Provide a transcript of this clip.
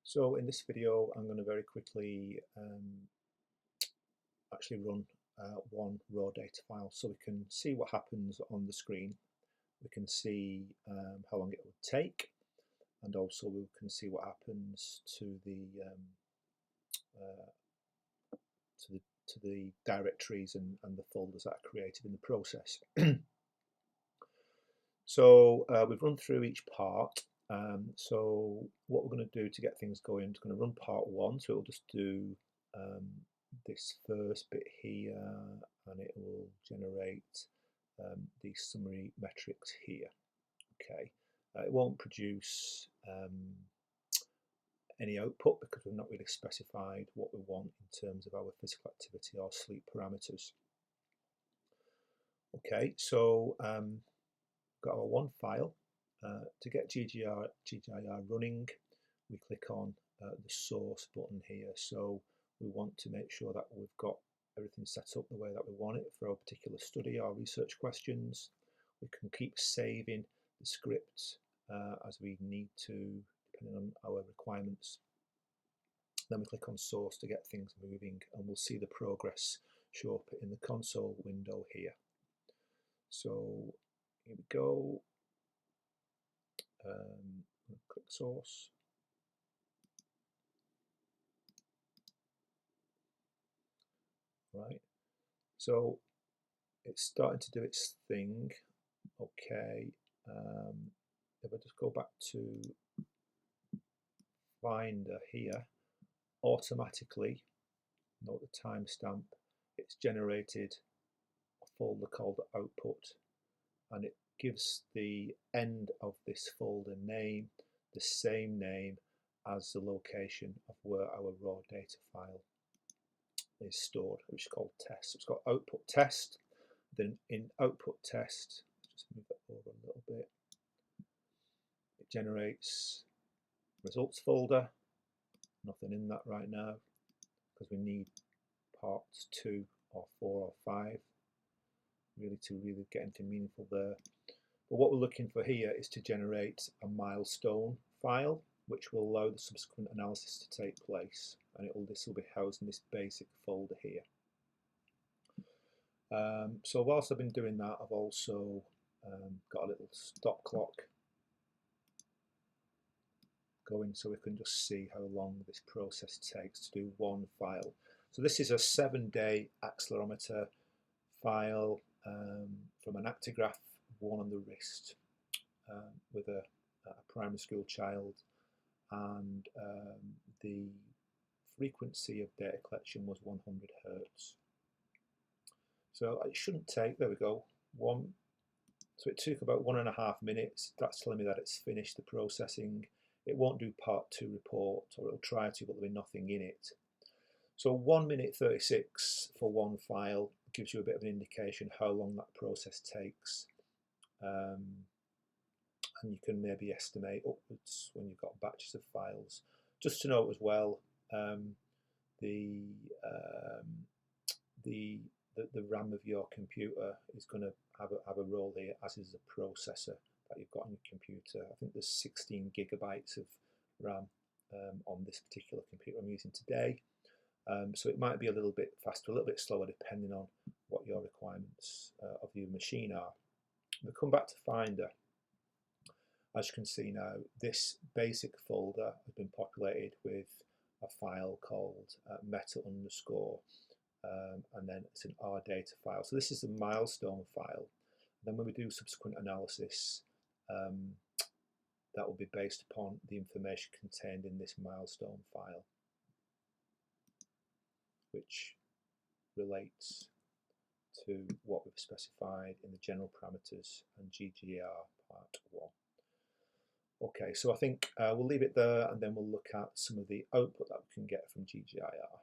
So in this video, I'm going to very quickly actually run one raw data file so we can see what happens on the screen. We can see how long it would take, and also we can see what happens to the directories and the folders that are created in the process. So we've run through each part. So what we're going to do to get things going, is going to run part one. So it'll just do this first bit here, and it will generate the summary metrics here. Okay, it won't produce any output because we've not really specified what we want in terms of our physical activity or sleep parameters. Okay, so got our one file. To get GGIR running, we click on the source button here. So we want to make sure that we've got everything set up the way that we want it for our particular study or research questions. We can keep saving the script as we need to, depending on our requirements. Then we click on source to get things moving, and we'll see the progress show up in the console window here. So here we go. Click source. Right, so it's starting to do its thing. Okay, if I just go back to Finder here, automatically, note the timestamp, it's generated a folder called output, and it gives the end of this folder name the same name as the location of where our raw data file is stored, which is called test. So it's got output test. Then in output test, just move that over a little bit, it generates results folder. Nothing in that right now because we need parts 2 or 4 or 5 really to get anything meaningful there. But what we're looking for here is to generate a milestone file, which will allow the subsequent analysis to take place, and this will be housed in this basic folder here. So whilst I've been doing that, I've also got a little stop clock going so we can just see how long this process takes to do one file. So this is a 7-day accelerometer file from an actigraph worn on the wrist with a primary school child, and the frequency of data collection was 100 Hertz. So it shouldn't take, there we go, so it took about 1.5 minutes. That's telling me that it's finished the processing. It won't do part 2 report, or it'll try to, but there'll be nothing in it. So 1 minute 36 for one file gives you a bit of an indication how long that process takes. And you can maybe estimate upwards when you've got batches of files. Just to note as well, the RAM of your computer is going to have a role here, as is the processor that you've got on your computer. I think there's 16 gigabytes of RAM on this particular computer I'm using today. So it might be a little bit faster, a little bit slower, depending on what your requirements of your machine are. We'll come back to Finder. As you can see now, this basic folder has been populated with a file called meta underscore, and then it's an R data file. So this is the milestone file. Then when we do subsequent analysis, that will be based upon the information contained in this milestone file, which relates to what we've specified in the general parameters and GGIR part 1. Okay, so I think we'll leave it there, and then we'll look at some of the output that we can get from GGIR.